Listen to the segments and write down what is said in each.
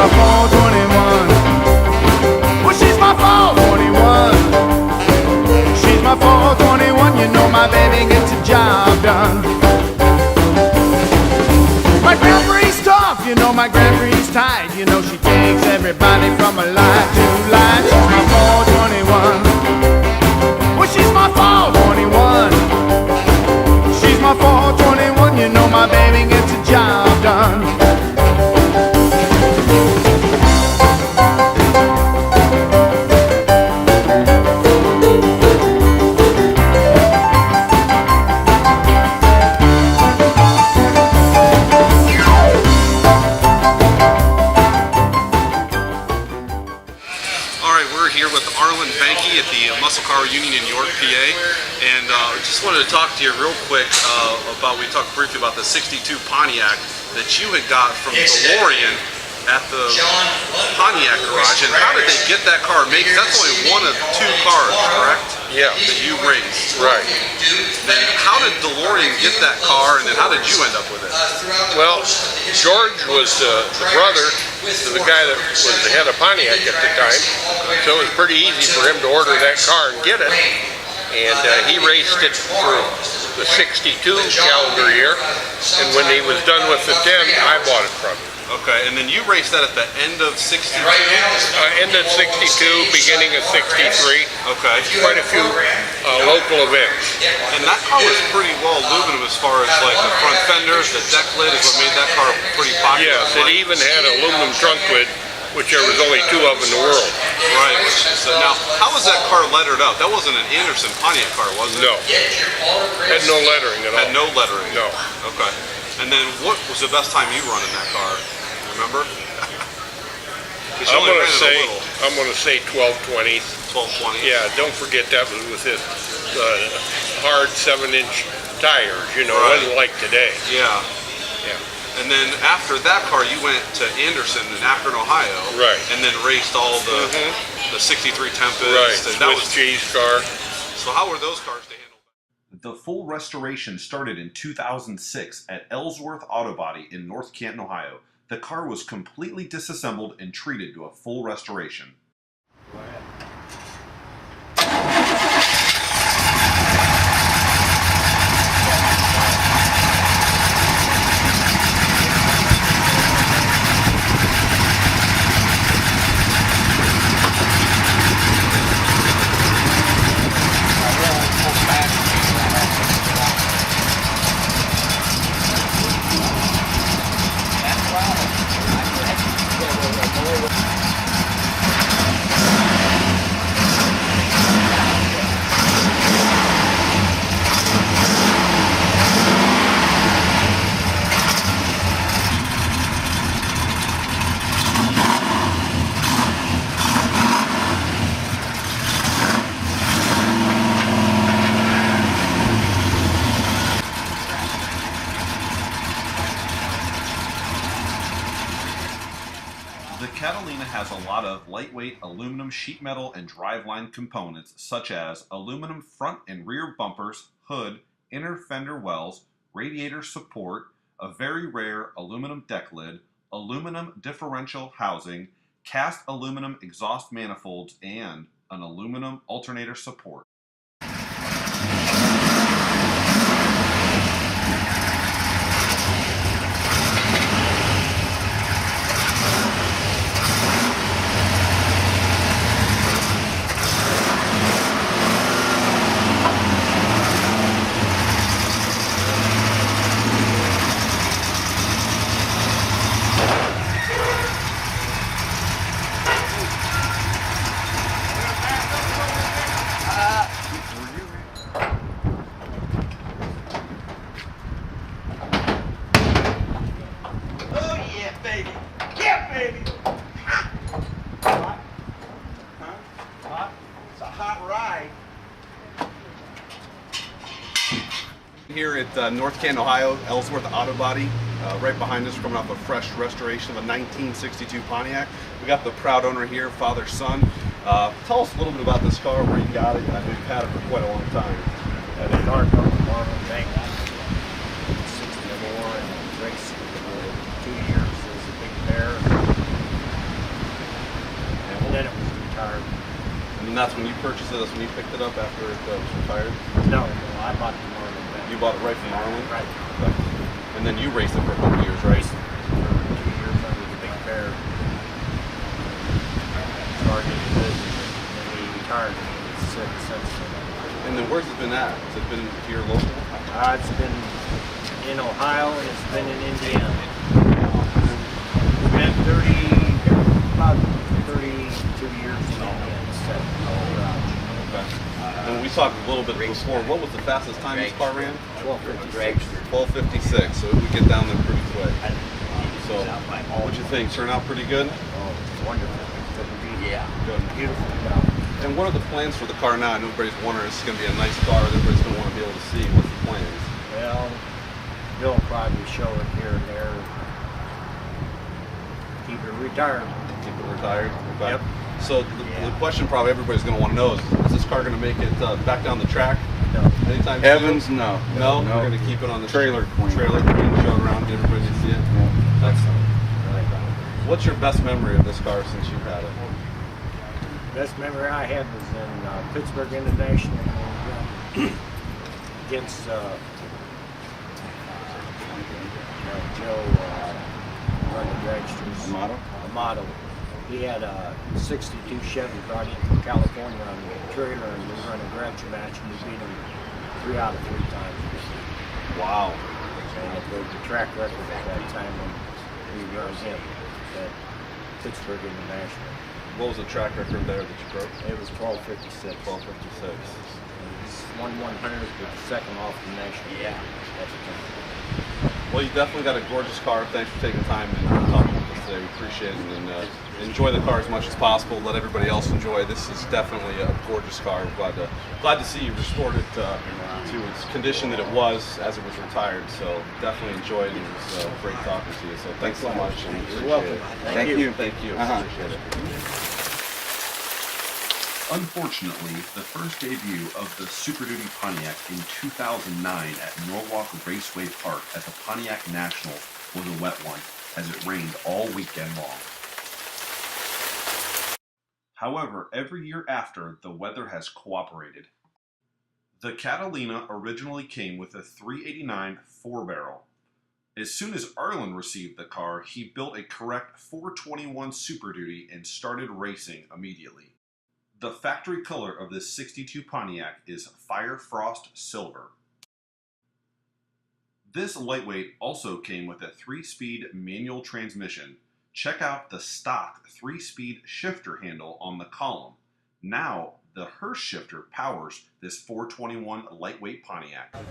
my 421. Well, she's my 421. She's my 421. You know my baby gets the job done. My Grand Prix tough, you know my Grand Prix tight. You know she takes everybody from a life to life. She's my 421. Well, she's my 421. She's my 421. You know my baby gets the job done. At the Muscle Car Union in York, PA, and just wanted to talk to you real quick about, we talked briefly about the 62 Pontiac that you had got from DeLorean at the Pontiac garage, and how did they get that car made? That's only one of two cars, correct? Yeah. That you raced. Right. Then how did DeLorean get that car, and then how did you end up with it? Well, George was the brother to the guy that was the head of Pontiac at the time, so it was pretty easy for him to order that car and get it. And he raced it for the 62 calendar year, and when he was done with the 10, I bought it from him. Okay, and then you raced that at the end of 62? End of 62, beginning of 63. Okay. Quite a few local events. And that car was pretty well aluminum as far as like the front fenders, the deck lid is what made that car pretty popular. Yes, it even had an aluminum trunk lid, which there was only two of in the world. Right. So now, how was that car lettered up? That wasn't an Anderson Pontiac car, was it? No. Had no lettering at all. Had no lettering? No. Okay. And then what was the best time you run in that car? Remember? I'm gonna say 1220. 1220. Yeah, don't forget that was with his hard 7-inch tires. You know, Right. it wasn't like today. Yeah. Yeah. And then after that car, you went to Anderson in Akron, Ohio. Right. And then raced all the 63 Tempest. Right. And that Swiss cheese car. So how were those cars to handle? The full restoration started in 2006 at Ellsworth Auto Body in North Canton, Ohio. The car was completely disassembled and treated to a full restoration. The Catalina has a lot of lightweight aluminum sheet metal and driveline components such as aluminum front and rear bumpers, hood, inner fender wells, radiator support, a very rare aluminum deck lid, aluminum differential housing, cast aluminum exhaust manifolds, and an aluminum alternator support. Here at North Canton, Ohio, Ellsworth Auto Body. Right behind us, coming off a fresh restoration of a 1962 Pontiac. We got the proud owner here, father, son. Tell us a little bit about this car, where you got it. I know you've had it for quite a long time. The car comes from Marlon Bank. 64 and raced for 2 years. It was a big pair. And that's when you purchased it, that's when you picked it up after it was retired? No, I bought the Marlin back. You bought it right from Arlen? Right. Okay. And then you raced it for a couple years, right? For 2 years under the big bear. Started in the business, and then he retired. It's since then. And then where's it been at? Has it been here local? It's been in Ohio and it's been in Indiana. It's been about 32 years in Indiana, set in the garage. Okay. And we talked a little bit before. What was the fastest time this car ran? 1256. 12:56. So it would get down there pretty quick. So what'd you think? Turn out pretty good? Oh, it's wonderful. Yeah. Good. Beautiful job. And what are the plans for the car now? I know everybody's wondering, is this going to be a nice car that everybody's going to want to be able to see? What's the plans? Well, Bill will probably show it here and there. Keep it retired. Keep it retired? Okay. Yep. So the question probably everybody's going to want to know is this car going to make it back down the track No. anytime soon? Evans, no. No? We're going to keep it on the Trailer queen. Trailer queen, show it around, get everybody to see it? That's, what's your best memory of this car since you've had it? Best memory I had was in Pittsburgh International against Joe running dragsters. Amato. He had a 62 Chevy brought in from California on the trailer, and we run a dragster match, and we beat him 3 out of 3 times. Wow. And it was the track record at that time when we run him at Pittsburgh International. What was the track record there that you broke? It was 1256. 12:56. He's 1/100th with the second off the national. Yeah. At the time. Well, you definitely got a gorgeous car. Thanks for taking time and talking with us today. We appreciate it, and enjoy the car as much as possible. Let everybody else enjoy. This is definitely a gorgeous car. We're glad to see you restored it to its condition that it was as it was retired. So definitely enjoyed it. It was great talking to you. So thanks so much. And You're welcome. Thank you. Thank you. Appreciate it. Unfortunately, the first debut of the Super Duty Pontiac in 2009 at Norwalk Raceway Park at the Pontiac Nationals was a wet one, as it rained all weekend long. However, every year after, the weather has cooperated. The Catalina originally came with a 389 4-barrel. As soon as Arlen received the car, he built a correct 421 Super Duty and started racing immediately. The factory color of this 62 Pontiac is Fire Frost Silver. This lightweight also came with a 3-speed manual transmission. Check out the stock 3-speed shifter handle on the column. Now, the Hurst shifter powers this 421 lightweight Pontiac. Oh,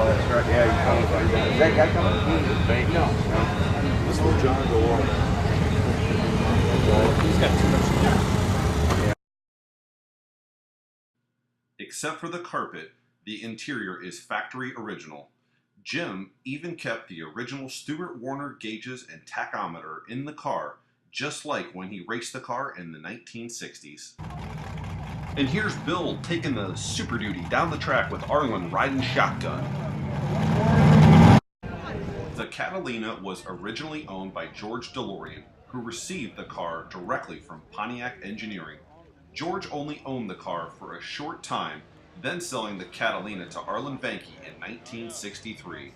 that's right. Yeah, you're coming. Is that guy coming? No. This is John DeWall. He's got too much to do. Except for the carpet, the interior is factory original. Jim even kept the original Stuart Warner gauges and tachometer in the car, just like when he raced the car in the 1960s. And here's Bill taking the Super Duty down the track with Arlen riding shotgun. The Catalina was originally owned by George DeLorean, who received the car directly from Pontiac Engineering. George only owned the car for a short time, then selling the Catalina to Arlen Vanke in 1963.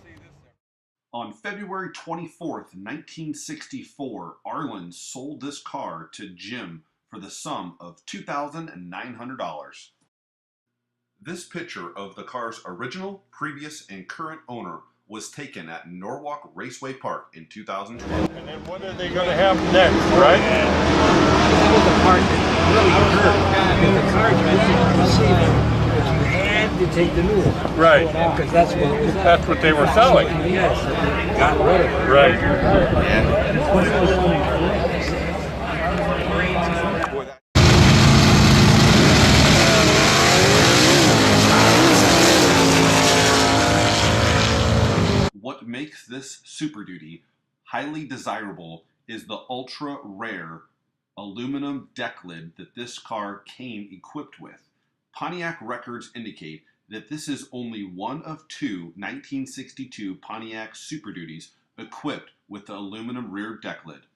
On February 24th, 1964, Arlen sold this car to Jim for the sum of $2,900. This picture of the car's original, previous, and current owner was taken at Norwalk Raceway Park in 2012. And then what are they going to have next, right? That was the part that really hurt. Because the car's receiving, but you had to take the new one. Right. Because that's what they were selling. Yes, they got rid of it. Right. What makes this Super Duty highly desirable is the ultra rare aluminum deck lid that this car came equipped with. Pontiac records indicate that this is only one of 2 1962 Pontiac Super Duties equipped with the aluminum rear deck lid.